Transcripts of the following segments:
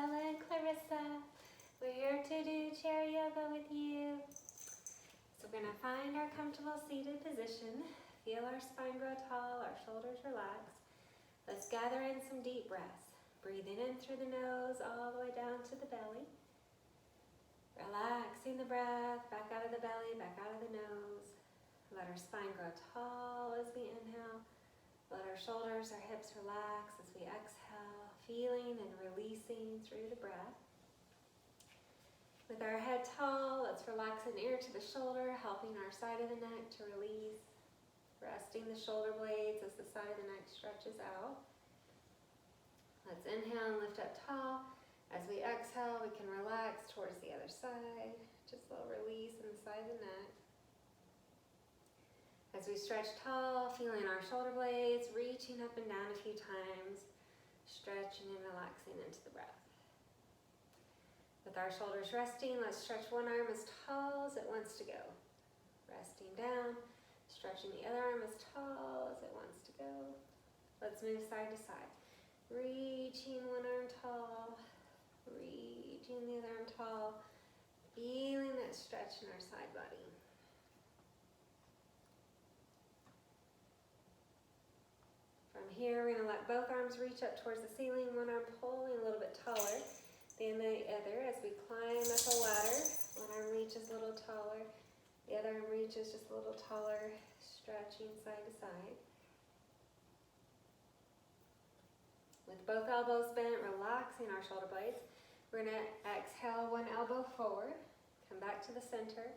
Bella and Clarissa. We're here to do chair yoga with you. So we're gonna find our comfortable seated position. Feel our spine grow tall, our shoulders relax. Let's gather in some deep breaths. Breathing in through the nose all the way down to the belly. Relaxing the breath, back out of the belly, back out of the nose. Let our spine grow tall as we inhale. Let our shoulders, our hips relax as we exhale, feeling and releasing through the breath. With our head tall, let's relax an ear to the shoulder, helping our side of the neck to release. Resting the shoulder blades as the side of the neck stretches out. Let's inhale and lift up tall. As we exhale, we can relax towards the other side. Just a little release in the side of the neck. As we stretch tall, feeling our shoulder blades, reaching up and down a few times, stretching and relaxing into the breath. With our shoulders resting, let's stretch one arm as tall as it wants to go. Resting down, stretching the other arm as tall as it wants to go. Let's move side to side. Reaching one arm tall, reaching the other arm tall, feeling that stretch in our side body. From here, we're going to let both arms reach up towards the ceiling, one arm pulling a little bit taller than the other as we climb up a ladder. One arm reaches a little taller, the other arm reaches just a little taller, stretching side to side. With both elbows bent, relaxing our shoulder blades, we're going to exhale one elbow forward, come back to the center,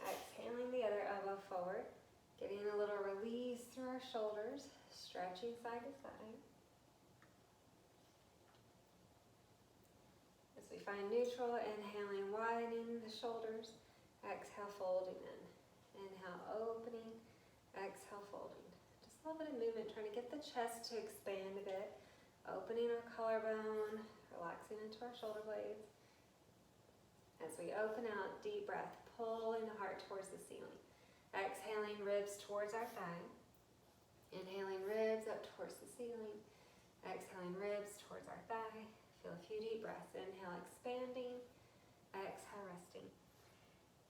exhaling the other elbow forward, getting a little release through our shoulders, stretching side to side. As we find neutral, inhaling, widening the shoulders, exhale, folding in. Inhale, opening, exhale, folding. Just a little bit of movement, trying to get the chest to expand a bit. Opening our collarbone, relaxing into our shoulder blades. As we open out, deep breath, pulling the heart towards the ceiling. Exhaling, ribs towards our thigh. Inhaling, ribs up towards the ceiling. Exhaling, ribs towards our thigh. Feel a few deep breaths. Inhale, expanding. Exhale, resting.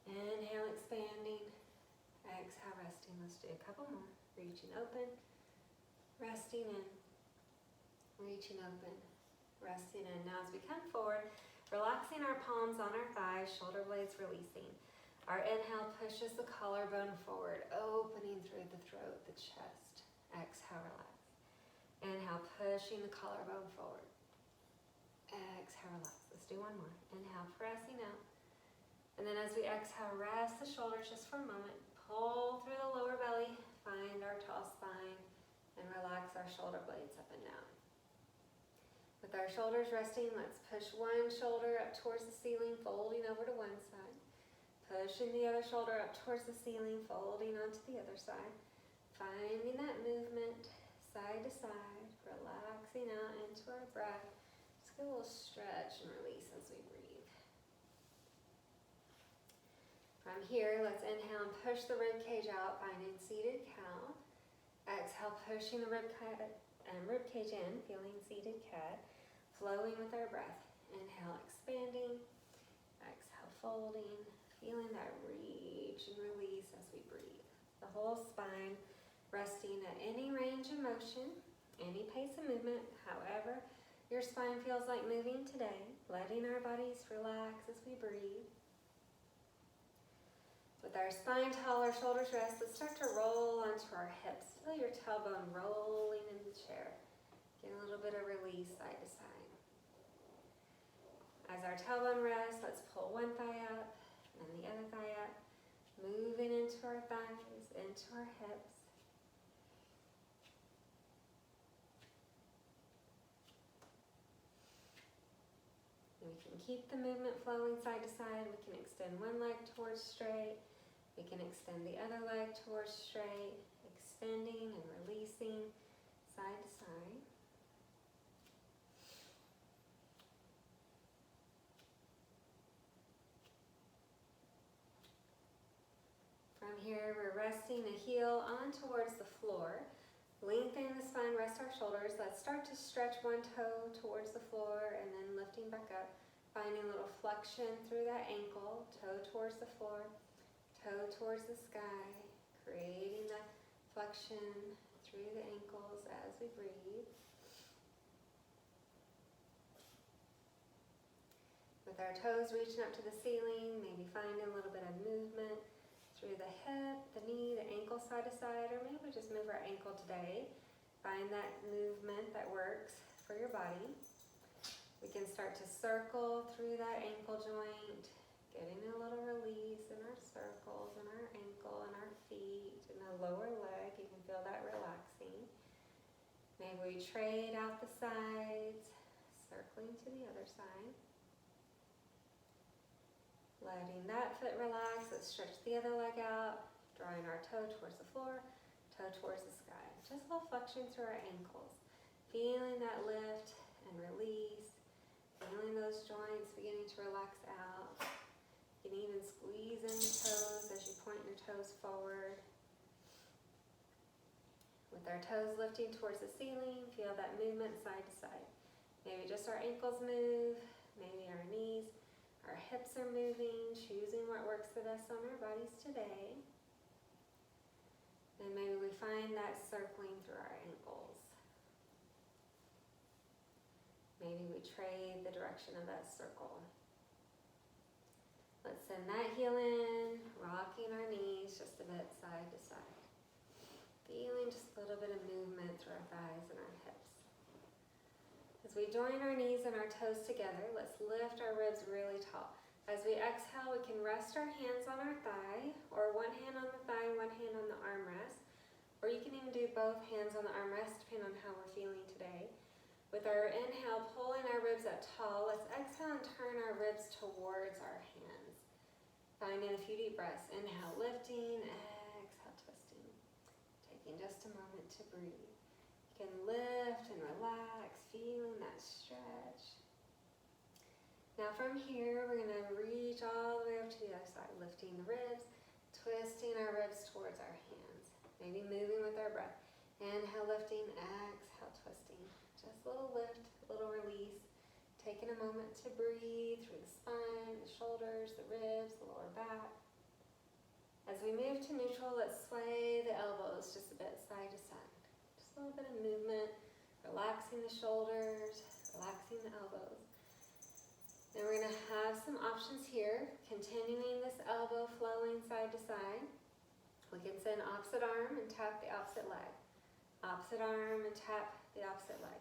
Inhale, expanding. Exhale, resting. Let's do a couple more. Reaching open. Resting in. Reaching open. Resting in. Now as we come forward, relaxing our palms on our thighs, shoulder blades releasing. Our inhale pushes the collarbone forward, opening through the throat, the chest. Exhale, relax. Inhale, pushing the collarbone forward. Exhale, relax. Let's do one more. Inhale, pressing out. And then as we exhale, rest the shoulders just for a moment. Pull through the lower belly, find our tall spine, and relax our shoulder blades up and down. With our shoulders resting, let's push one shoulder up towards the ceiling, folding over to one side. Pushing the other shoulder up towards the ceiling, folding onto the other side. Finding that movement, side to side, relaxing out into our breath. Just get a little stretch and release as we breathe. From here, let's inhale and push the rib cage out, finding seated cow. Exhale, pushing the rib cage in, feeling seated cat. Flowing with our breath. Inhale, expanding. Exhale, folding. Feeling that reach and release as we breathe. The whole spine resting at any range of motion, any pace of movement, however your spine feels like moving today. Letting our bodies relax as we breathe. With our spine tall, our shoulders rest, let's start to roll onto our hips. Feel your tailbone rolling in the chair. Get a little bit of release side to side. As our tailbone rests, let's pull one thigh up and the other thigh up. Moving into our thighs, into our hips. And we can keep the movement flowing side to side. We can extend one leg towards straight. We can extend the other leg towards straight, extending and releasing side to side. From here, we're resting a heel on towards the floor. Lengthening the spine, rest our shoulders. Let's start to stretch one toe towards the floor and then lifting lifting back up, finding a little flexion through that ankle, toe towards the floor, toe towards the sky, creating that flexion through the ankles as we breathe. With our toes reaching up to the ceiling, maybe finding a little bit of movement through the hip, the knee, the ankle side to side, or maybe we just move our ankle today. Find that movement that works for your body. We can start to circle through that ankle joint, getting a little release in our circles, in our ankle, and our feet, and the lower leg. You can feel that relaxing. Maybe we trade out the sides, circling to the other side. Letting that foot relax, let's stretch the other leg out, drawing our toe towards the floor, toe towards the sky. Just a little flexion through our ankles. Feeling that lift and release, feeling those joints beginning to relax out. You can even squeeze in your toes as you point your toes forward. With our toes lifting towards the ceiling, feel that movement side to side. Maybe just our ankles move, maybe our knees. Our hips are moving, choosing what works the best on our bodies today. And maybe we find that circling through our ankles. Maybe we trade the direction of that circle. Let's send that heel in, rocking our knees just a bit side to side. Feeling just a little bit of movement through our thighs and our hips. As we join our knees and our toes together, let's lift our ribs really tall. As we exhale, we can rest our hands on our thigh, or one hand on the thigh, one hand on the armrest. Or you can even do both hands on the armrest, depending on how we're feeling today. With our inhale, pulling our ribs up tall, let's exhale and turn our ribs towards our hands. Finding a few deep breaths. Inhale, lifting, exhale, twisting. Taking just a moment to breathe. You can lift and relax, feeling that stretch. Now from here, we're going to reach all the way up to the other side, lifting the ribs, twisting our ribs towards our hands. Maybe moving with our breath. Inhale, lifting, exhale, twisting. Just a little lift, a little release. Taking a moment to breathe through the spine, the shoulders, the ribs, the lower back. As we move to neutral, let's sway the elbows just a bit side to side. Just a little bit of movement, relaxing the shoulders, relaxing the elbows. Then we're going to have some options here, continuing this elbow flowing side to side. We can send opposite arm and tap the opposite leg. Opposite arm and tap the opposite leg.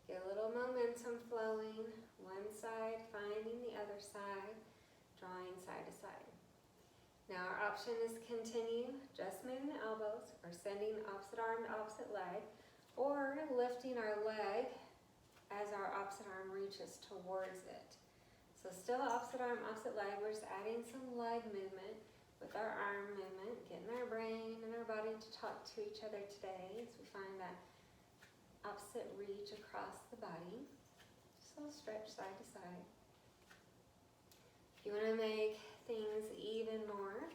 Get a little momentum flowing, one side finding the other side, drawing side to side. Now our option is continue, just moving the elbows, or sending opposite arm to opposite leg, or lifting our leg as our opposite arm reaches towards it. So still opposite arm, opposite leg, we're just adding some leg movement with our arm movement, getting our brain and our body to talk to each other today as we find that opposite reach across the body. Just a little stretch side to side. If you want to make things even more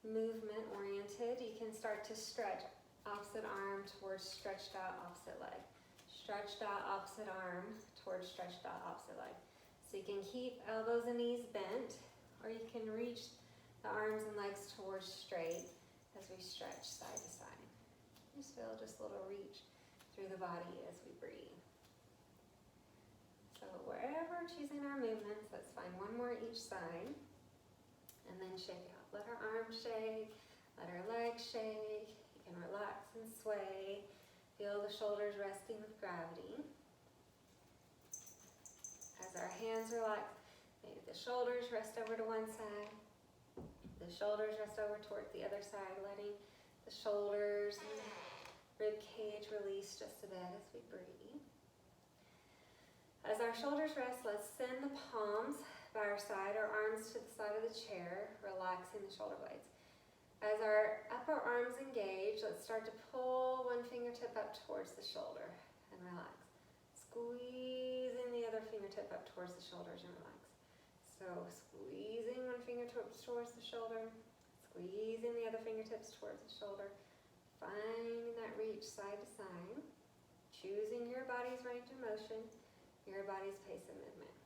movement oriented, you can start to stretch opposite arm towards stretched out opposite leg. Stretched out opposite arm towards stretched out opposite leg. So you can keep elbows and knees bent, or you can reach the arms and legs towards straight as we stretch side to side. Just feel just a little reach through the body as we breathe. So wherever we're choosing our movements, let's find one more each side, and then shake out. Let our arms shake, let our legs shake. You can relax and sway. Feel the shoulders resting with gravity. As our hands relax, maybe the shoulders rest over to one side. The shoulders rest over towards the other side, letting the shoulders and the rib cage release just a bit as we breathe. As our shoulders rest, let's send the palms by our side, our arms to the side of the chair, relaxing the shoulder blades. As our upper arms engage, let's start to pull one fingertip up towards the shoulder and relax. Squeezing the other fingertip up towards the shoulders and relax. So squeezing one fingertip towards the shoulder, squeezing the other fingertips towards the shoulder, finding that reach side to side, choosing your body's range of motion, your body's pace of movement.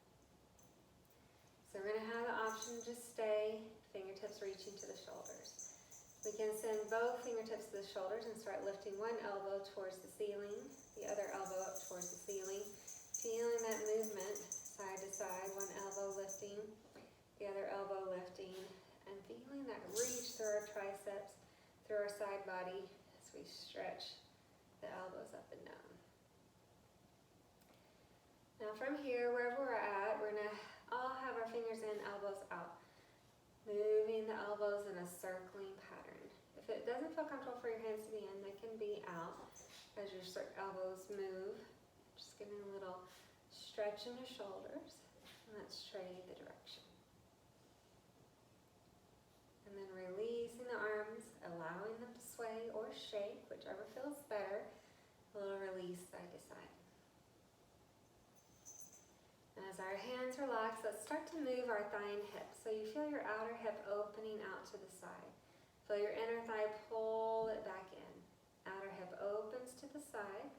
So we're going to have the option to just stay, fingertips reaching to the shoulders. We can send both fingertips to the shoulders and start lifting one elbow towards the ceiling, the other elbow up towards the ceiling, feeling that movement side to side, one elbow lifting, the other elbow lifting, and feeling that reach through our triceps, through our side body as we stretch the elbows up and down. Now from here, wherever we're at, we're going to all have our fingers in, elbows out. Moving the elbows in a circling pattern. If it doesn't feel comfortable for your hands to be in, they can be out as your elbows move. Just getting a little stretch in the shoulders. And let's trade the direction. And then releasing the arms, allowing them to sway or shake, whichever feels better. A little release side to side. As our hands relax, let's start to move our thigh and hip. So you feel your outer hip opening out to the side. Feel your inner thigh pull it back in. Outer hip opens to the side.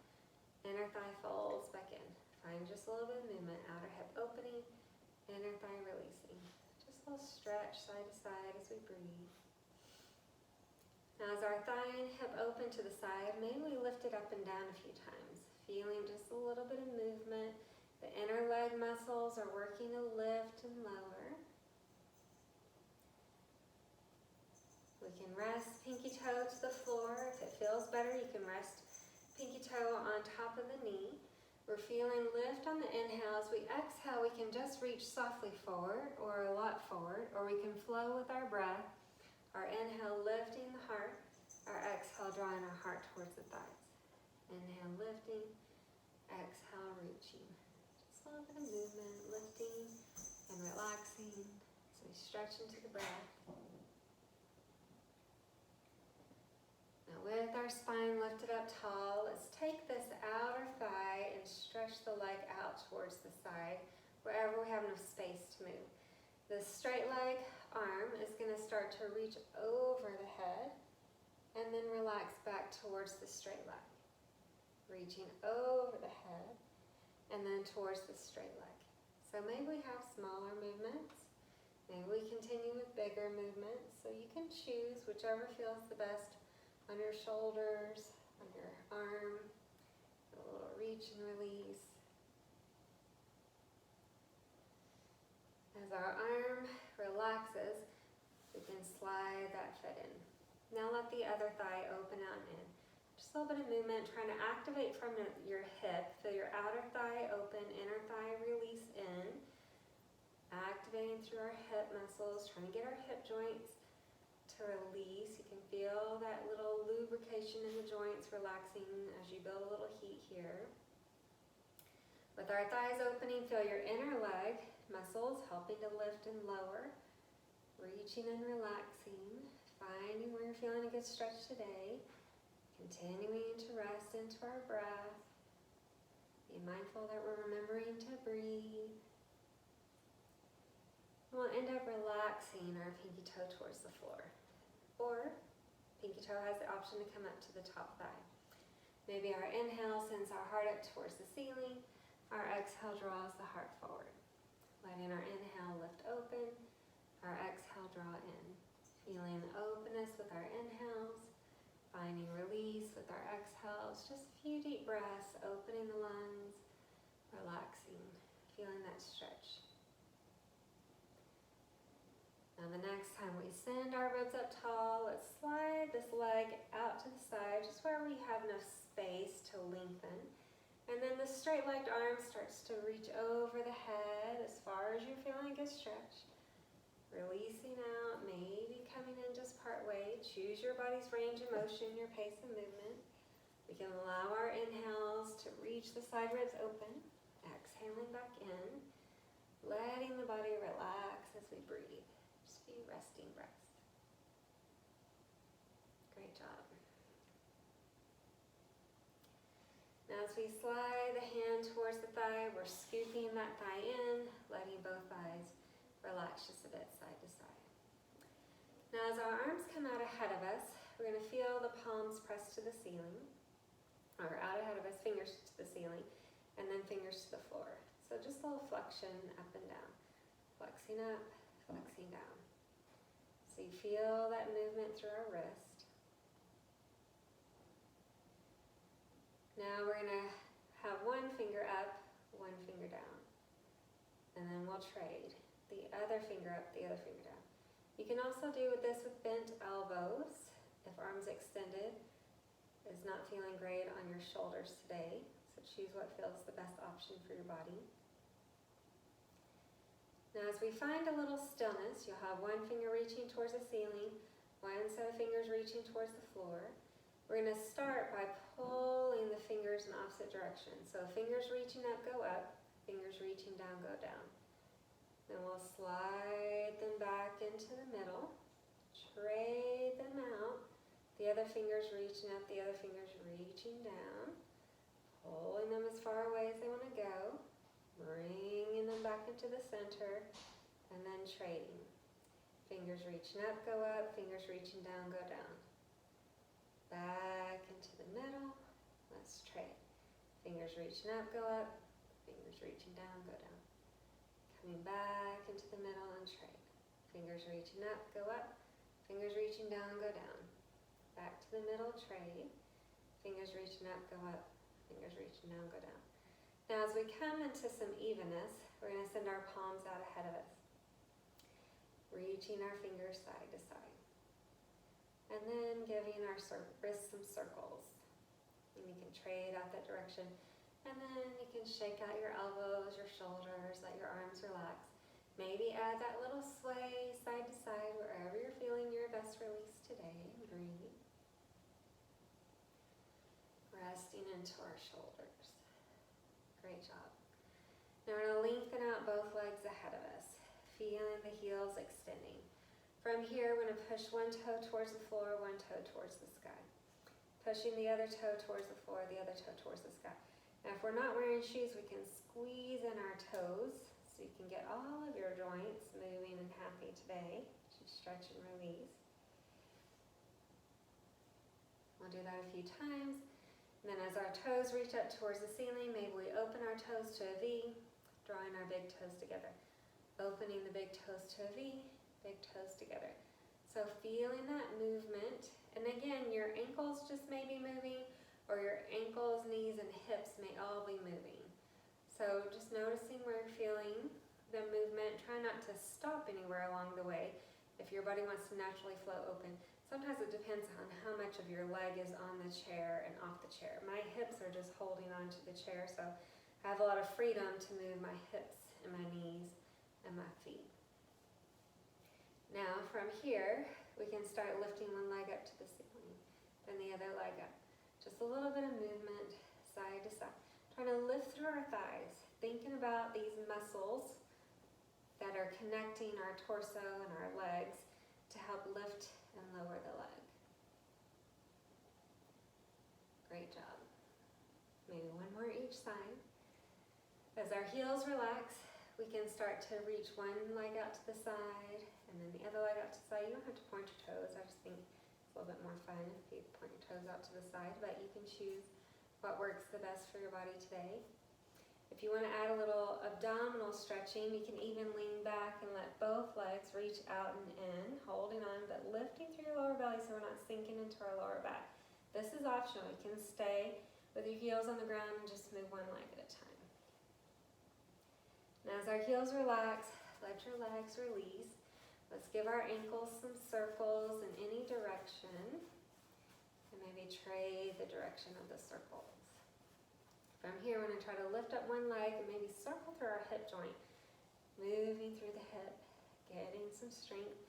Inner thigh folds back in. Find just a little bit of movement. Outer hip opening, inner thigh releasing. Just a little stretch side to side as we breathe. Now as our thigh and hip open to the side, maybe we lift it up and down a few times. Feeling just a little bit of movement. The inner leg muscles are working to lift and lower. We can rest pinky toe to the floor. If it feels better, you can rest pinky toe on top of the knee. We're feeling lift on the inhale. As we exhale, we can just reach softly forward or a lot forward, or we can flow with our breath. Our inhale lifting the heart, our exhale drawing our heart towards the thighs. Inhale lifting, exhale reaching. A little bit of movement, lifting and relaxing as we stretch into the breath. Now with our spine lifted up tall, let's take this outer thigh and stretch the leg out towards the side, wherever we have enough space to move. The straight leg arm is going to start to reach over the head and then relax back towards the straight leg. Reaching over the head and then towards the straight leg. So maybe we have smaller movements. Maybe we continue with bigger movements. So you can choose whichever feels the best on your shoulders, on your arm. A little reach and release. As our arm relaxes, we can slide that foot in. Now let the other thigh open out and in. Just a little bit of movement, trying to activate from your hip. Feel your outer thigh open, inner thigh release in. Activating through our hip muscles, trying to get our hip joints to release. You can feel that little lubrication in the joints relaxing as you build a little heat here. With our thighs opening, feel your inner leg muscles helping to lift and lower. Reaching and relaxing, finding where you're feeling a good stretch today. Continuing to rest into our breath. Be mindful that we're remembering to breathe. We'll end up relaxing our pinky toe towards the floor. Or, pinky toe has the option to come up to the top thigh. Maybe our inhale sends our heart up towards the ceiling. Our exhale draws the heart forward. Letting our inhale lift open. Our exhale draw in. Feeling the openness with our inhales. Finding release with our exhales. Just a few deep breaths, opening the lungs, relaxing, feeling that stretch. Now the next time we send our ribs up tall, let's slide this leg out to the side, just where we have enough space to lengthen. And then the straight-legged arm starts to reach over the head as far as you're feeling a good stretch. Releasing out, maybe coming in just part way. Choose your body's range of motion, your pace of movement. We can allow our inhales to reach the side ribs open. Exhaling back in. Letting the body relax as we breathe. Just a few resting breaths. Great job. Now as we slide the hand towards the thigh, we're scooping that thigh in, letting both thighs relax just a bit side to side. Now as our arms come out ahead of us, we're going to feel the palms pressed to the ceiling, or out ahead of us, fingers to the ceiling, and then fingers to the floor. So just a little flexion up and down. flexing up, flexing down. So you feel that movement through our wrist. Now we're gonna have one finger up, one finger down. And then we'll trade. The other finger up, the other finger down. You can also do this with bent elbows. If arms extended is not feeling great on your shoulders today, so choose what feels the best option for your body. Now as we find a little stillness, you'll have one finger reaching towards the ceiling, one set of fingers reaching towards the floor. We're going to start by pulling the fingers in opposite directions. So fingers reaching up, go up, fingers reaching down, go down. Then we'll slide them back into the middle, trade them out. The other fingers reaching up, the other fingers reaching down, pulling them as far away as they want to go, bringing them back into the center, and then trading. Fingers reaching up, go up, fingers reaching down, go down. Back into the middle, let's trade. Fingers reaching up, go up, fingers reaching down, go down. Coming back into the middle and trade. Fingers reaching up, go up, fingers reaching down, go down. Back to the middle, trade. Fingers reaching up, go up, fingers reaching down, go down. Now as we come into some evenness, we're going to send our palms out ahead of us. Reaching our fingers side to side. And then giving our wrists some circles. And you can trade out that direction. And then you can shake out your elbows, your shoulders, let your arms relax. Maybe add that little sway side to side wherever you're feeling your best release today. Breathe. Resting into our shoulders. Great job. Now we're going to lengthen out both legs ahead of us, feeling the heels extending. From here, we're going to push one toe towards the floor, one toe towards the sky. Pushing the other toe towards the floor, the other toe towards the sky. Now if we're not wearing shoes, we can squeeze in our toes so you can get all of your joints moving and happy today. Stretch and release. We'll do that a few times. And then as our toes reach up towards the ceiling, maybe we open our toes to a V, drawing our big toes together. Opening the big toes to a V, big toes together. So feeling that movement. And again, your ankles just may be moving, or your ankles, knees, and hips may all be moving. So just noticing where you're feeling the movement. Try not to stop anywhere along the way if your body wants to naturally flow open. Sometimes it depends on how much of your leg is on the chair and off the chair. My hips are just holding onto the chair, so I have a lot of freedom to move my hips and my knees and my feet. Now from here, we can start lifting one leg up to the ceiling, then the other leg up. Just a little bit of movement side to side. Trying to lift through our thighs, thinking about these muscles that are connecting our torso and our legs to help lift and lower the leg. Great job. Maybe one more each side. As our heels relax, we can start to reach one leg out to the side and then the other leg out to the side. You don't have to point your toes. I just think it's a little bit more fun if you point your toes out to the side, but you can choose what works the best for your body today. If you want to add a little abdominal stretching, you can even lean back and let both legs reach out and in, holding on, but lifting through your lower belly so we're not sinking into our lower back. This is optional. You can stay with your heels on the ground and just move one leg at a time. Now as our heels relax, let your legs release. Let's give our ankles some circles in any direction. And maybe trade the direction of the circles. From here, we're going to try to lift up one leg and maybe circle through our hip joint. Moving through the hip, getting some strength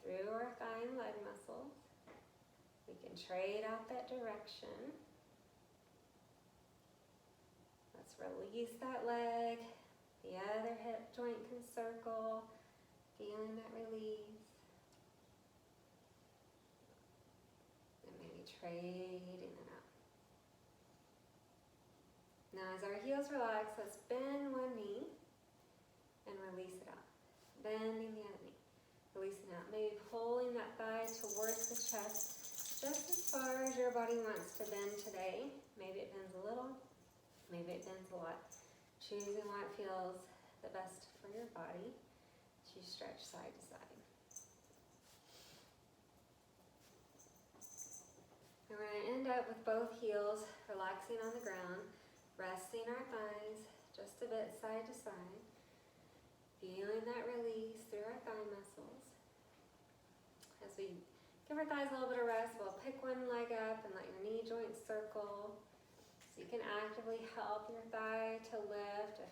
through our thigh and leg muscles. We can trade out that direction. Let's release that leg. The other hip joint can circle. Feeling that release. And maybe trading it out. Now as our heels relax, let's bend one knee and release it out. Bending the other knee. Releasing out. Maybe pulling that thigh towards the chest just as far as your body wants to bend today. Maybe it bends a little. Maybe it bends a lot. Choosing what feels the best for your body. you stretch side to side. And we're going to end up with both heels relaxing on the ground, resting our thighs just a bit side to side, feeling that release through our thigh muscles. As we give our thighs a little bit of rest, we'll pick one leg up and let your knee joints circle, so you can actively help your thigh to lift if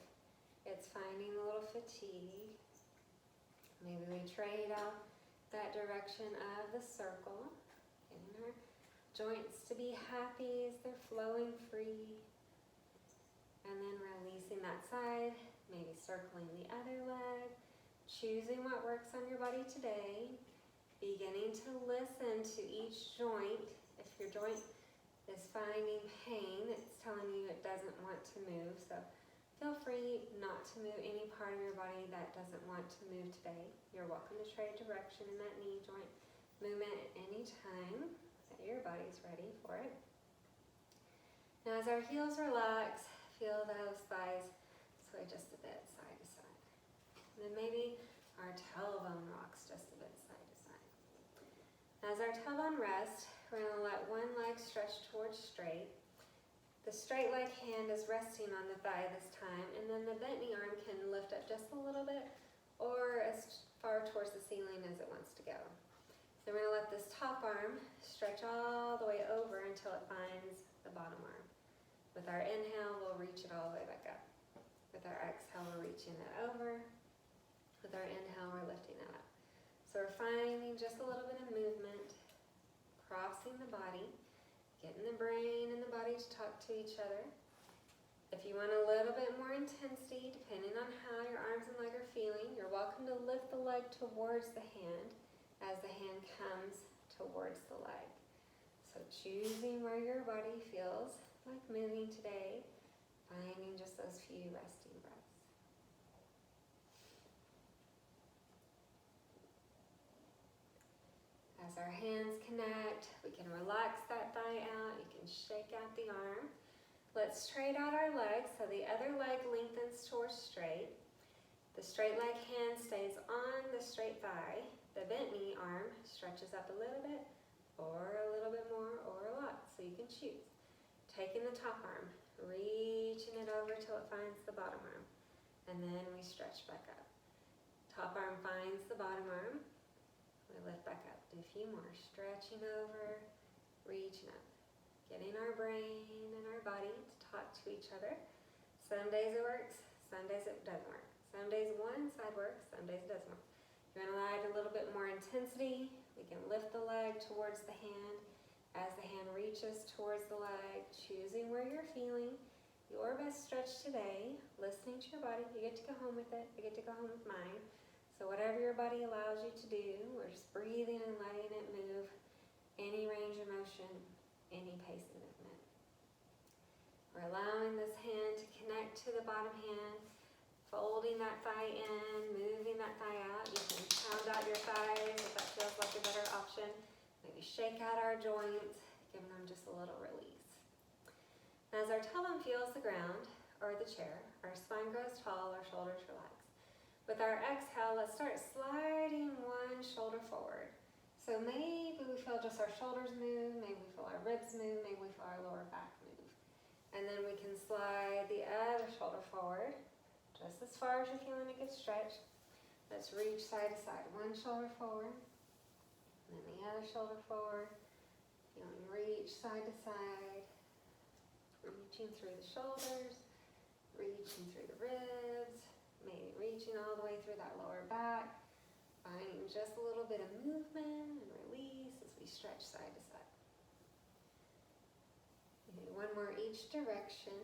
it's finding a little fatigue. Maybe we trade out that direction of the circle, getting our joints to be happy as they're flowing free. And then releasing that side, maybe circling the other leg, choosing what works on your body today, beginning to listen to each joint. If your joint is finding pain, it's telling you it doesn't want to move, so feel free not to move any part of your body that doesn't want to move today. You're welcome to trade direction in that knee joint movement at any time that your body's ready for it. Now as our heels relax, feel those thighs sway just a bit side to side. And then maybe our tailbone rocks just a bit side to side. As our tailbone rests, we're going to let one leg stretch towards straight. The straight leg hand is resting on the thigh this time, and then the bent knee arm can lift up just a little bit or as far towards the ceiling as it wants to go. So we're going to let this top arm stretch all the way over until it finds the bottom arm. With our inhale, we'll reach it all the way back up. With our exhale, we're reaching it over. With our inhale, we're lifting it up. So we're finding just a little bit of movement, crossing the body, getting the brain and the body to talk to each other. If you want a little bit more intensity, depending on how your arms and leg are feeling, you're welcome to lift the leg towards the hand as the hand comes towards the leg. So choosing where your body feels like moving today, finding just those few resting breaths. As our hands connect, we can relax that thigh out. You can shake out the arm. Let's trade out our legs so the other leg lengthens towards straight. The straight leg hand stays on the straight thigh. The bent knee arm stretches up a little bit or a little bit more or a lot, so you can choose. Taking the top arm, reaching it over till it finds the bottom arm, and then we stretch back up. Top arm finds the bottom arm. We lift back up. Do a few more. Stretching over, reaching up. Getting our brain and our body to talk to each other. Some days it works, some days it doesn't work. Some days one side works, some days it doesn't work. You're going to add a little bit more intensity. We can lift the leg towards the hand. As the hand reaches towards the leg, choosing where you're feeling your best stretch today, listening to your body. You get to go home with it. I get to go home with mine. So whatever your body allows you to do, we're just breathing and letting it move. Any range of motion, any pace of movement. We're allowing this hand to connect to the bottom hand, folding that thigh in, moving that thigh out. You can pound out your thighs if that feels like a better option. Maybe shake out our joints, giving them just a little release. As our tailbone feels the ground or the chair, our spine grows tall, our shoulders relax. With our exhale, let's start sliding one shoulder forward. So maybe we feel just our shoulders move, maybe we feel our ribs move, maybe we feel our lower back move. And then we can slide the other shoulder forward, just as far as you're feeling a good stretch. Let's reach side to side. One shoulder forward, and then the other shoulder forward. Feeling reach side to side, reaching through the shoulders, reaching through the ribs, maybe reaching all the way through that lower back. Finding just a little bit of movement and release as we stretch side to side. Maybe one more each direction.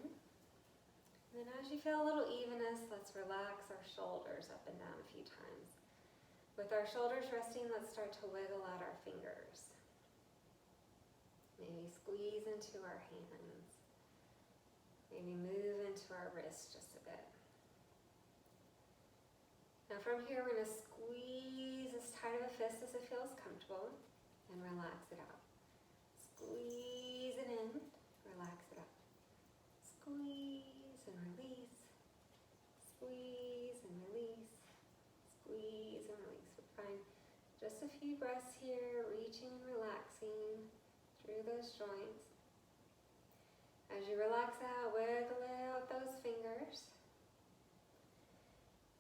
And then as you feel a little evenness, let's relax our shoulders up and down a few times. With our shoulders resting, let's start to wiggle out our fingers. Maybe squeeze into our hands. Maybe move into our wrists just a bit. Now from here, we're going to squeeze as tight of a fist as it feels comfortable and relax it out. Squeeze it in, relax it out. Squeeze and release. Squeeze and release. Squeeze those joints. As you relax out, wiggle out those fingers.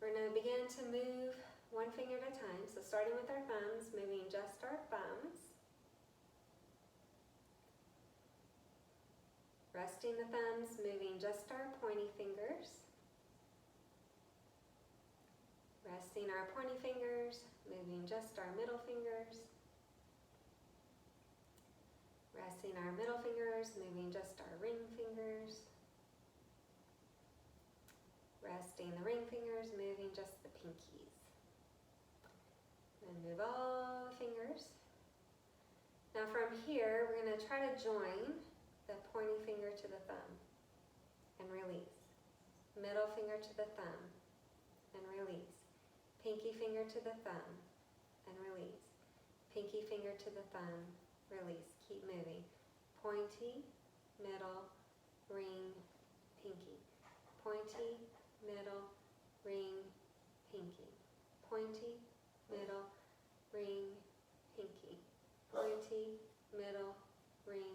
We're going to begin to move one finger at a time. So starting with our thumbs, moving just our thumbs. Resting the thumbs, moving just our pointy fingers. Resting our pointy fingers, moving just our middle fingers. Resting our middle fingers, moving just our ring fingers. Resting the ring fingers, moving just the pinkies. And move all the fingers. Now from here, we're going to try to join the pointy finger to the thumb and release. Middle finger to the thumb and release. Pinky finger to the thumb and release. Pinky finger to the thumb, release. Keep moving. Pointy, middle, ring, pinky. Pointy, middle, ring, pinky. Pointy, middle, ring, pinky. Pointy, middle, ring,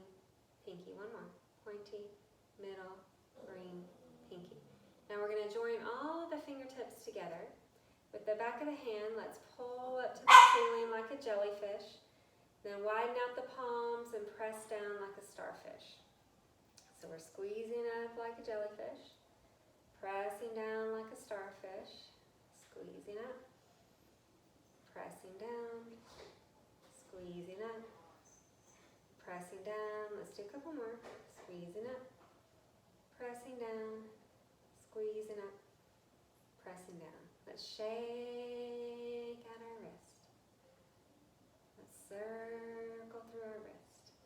pinky. One more. Pointy, middle, ring, pinky. Now we're going to join all the fingertips together. With the back of the hand, let's pull up to the ceiling like a jellyfish. Then widen out the palms and press down like a starfish. So we're squeezing up like a jellyfish, pressing down like a starfish, squeezing up, pressing down, squeezing up, pressing down. Let's do a couple more. Squeezing up, pressing down, squeezing up, pressing down. Let's shake out our wrist. Let's circle through our wrist.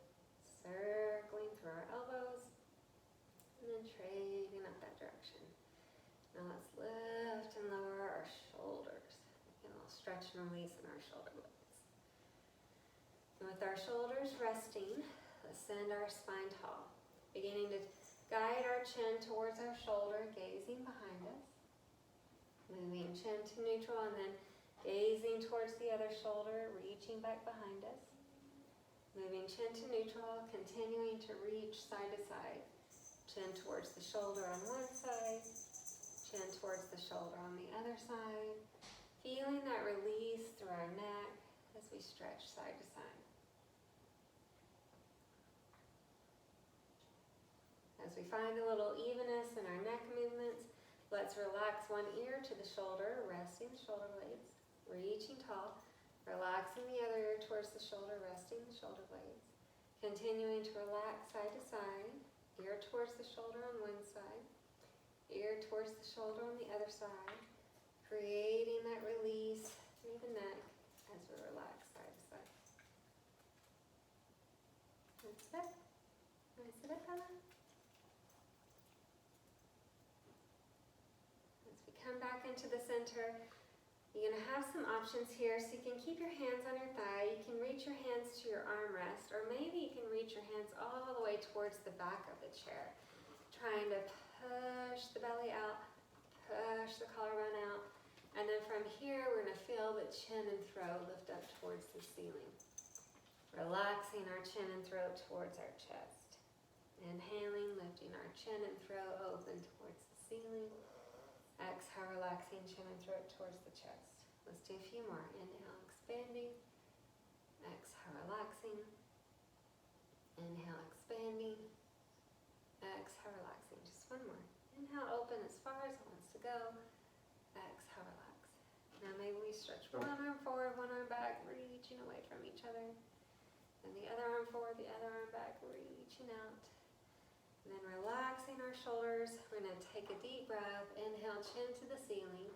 Circling through our elbows. And then trading up that direction. Now let's lift and lower our shoulders. Get a little stretch and release in our shoulder blades. And with our shoulders resting, let's send our spine tall. Beginning to guide our chin towards our shoulder, gazing behind us. Moving chin to neutral and then gazing towards the other shoulder, reaching back behind us. Moving chin to neutral, continuing to reach side to side. Chin towards the shoulder on one side, chin towards the shoulder on the other side. Feeling that release through our neck as we stretch side to side. As we find a little evenness in our neck movements, let's relax one ear to the shoulder, resting the shoulder blades, reaching tall, relaxing the other ear towards the shoulder, resting the shoulder blades, continuing to relax side to side, ear towards the shoulder on one side, ear towards the shoulder on the other side, creating that release through the neck as we relax side to side. That's it. Nice it up, Ella. Come back into the center. You're going to have some options here, so you can keep your hands on your thigh. You can reach your hands to your armrest, or maybe you can reach your hands all the way towards the back of the chair. Trying to push the belly out, push the collarbone out, and then from here we're going to feel the chin and throat lift up towards the ceiling. Relaxing our chin and throat towards our chest. Inhaling, lifting our chin and throat open towards the ceiling. Exhale, relaxing chin and throat towards the chest. Let's do a few more. Inhale, expanding. Exhale, relaxing. Inhale, expanding. Exhale, relaxing. Just one more. Inhale, open as far as it wants to go. Exhale, relax. Now maybe we stretch one arm forward, one arm back, reaching away from each other. And the other arm forward, the other arm back, reaching out. And then relaxing our shoulders, we're going to take a deep breath. Inhale, chin to the ceiling.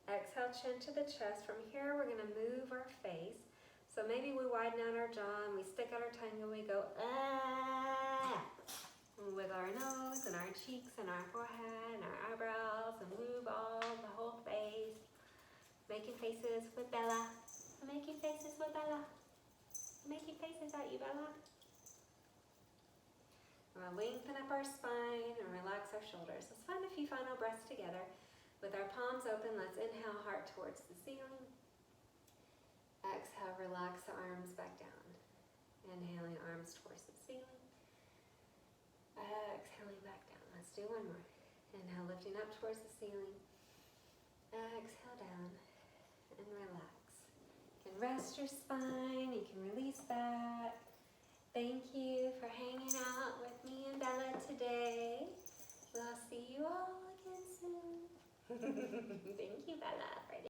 Exhale, chin to the chest. From here, we're going to move our face. So maybe we widen out our jaw and we stick out our tongue and we go, ah, with our nose and our cheeks and our forehead and our eyebrows, and move the whole face. Making faces with Bella. Making faces with Bella. Making faces at you, Bella. We're going to lengthen up our spine and relax our shoulders. Let's find a few final breaths together. With our palms open, let's inhale, heart towards the ceiling. Exhale, relax the arms back down. Inhaling, arms towards the ceiling. ceiling. Exhaling back down. Let's do one more. Inhale, lifting up towards the ceiling. Exhale down and relax. You can rest your spine. You can release back. Thank you for